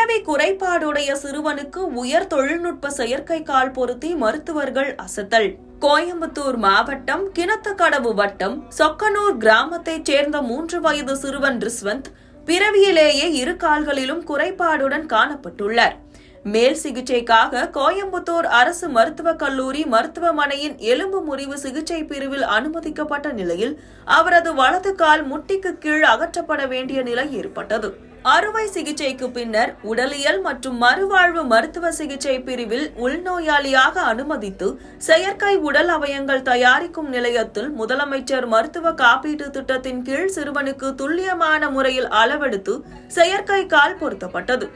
பிறவி குறைபாடுடைய சிறுவனுக்கு உயர் தொழில்நுட்ப செயற்கை கால் பொருத்தி மருத்துவர்கள் அசத்தல். கோயம்புத்தூர் மாவட்டம் கிணத்துக்கடவு வட்டம் சொக்கனூர் கிராமத்தைச் சேர்ந்த 3 வயது சிறுவன் ரிஸ்வந்த் பிறவியிலேயே 2 கால்களிலும் குறைபாடுடன் காணப்பட்டுள்ளார். மேல் சிகிச்சைக்காக கோயம்புத்தூர் அரசு மருத்துவக் கல்லூரி மருத்துவமனையின் எலும்பு முறிவு சிகிச்சை பிரிவில் அனுமதிக்கப்பட்ட நிலையில் அவரது வலது கால் முட்டிக்கு கீழ் அகற்றப்பட வேண்டிய நிலை ஏற்பட்டது. அறுவை சிகிச்சைக்கு பின்னர் உடலியல் மற்றும் மறுவாழ்வு மருத்துவ சிகிச்சை பிரிவில் உள்நோயாளியாக அனுமதித்து செயற்கை உடல் அவயங்கள் தயாரிக்கும் நிலையத்தில் முதலமைச்சர் மருத்துவ காப்பீட்டு திட்டத்தின் கீழ் சிறுவனுக்கு துல்லியமான முறையில் அளவெடுத்து செயற்கை கால் பொருத்தப்பட்டது.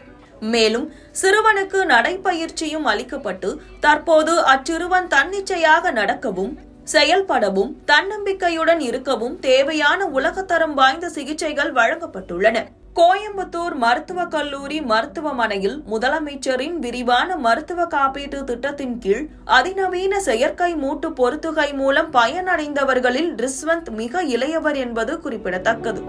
மேலும் சிறுவனுக்கு நடைப்பயிற்சியும் அளிக்கப்பட்டு தற்போது அச்சிறுவன் தன்னிச்சையாக நடக்கவும் செயல்படவும் தன்னம்பிக்கையுடன் இருக்கவும் தேவையான உலகத்தரம் வாய்ந்த சிகிச்சைகள் வழங்கப்பட்டுள்ளன. கோயம்புத்தூர் மருத்துவக் கல்லூரி மருத்துவமனையில் முதலமைச்சரின் விரிவான மருத்துவ காப்பீட்டு திட்டத்தின் கீழ் அதிநவீன செயற்கை மூட்டு பொருத்துகை மூலம் பயனடைந்தவர்களில் ரிஸ்வந்த் மிக இளையவர் என்பது குறிப்பிடத்தக்கது.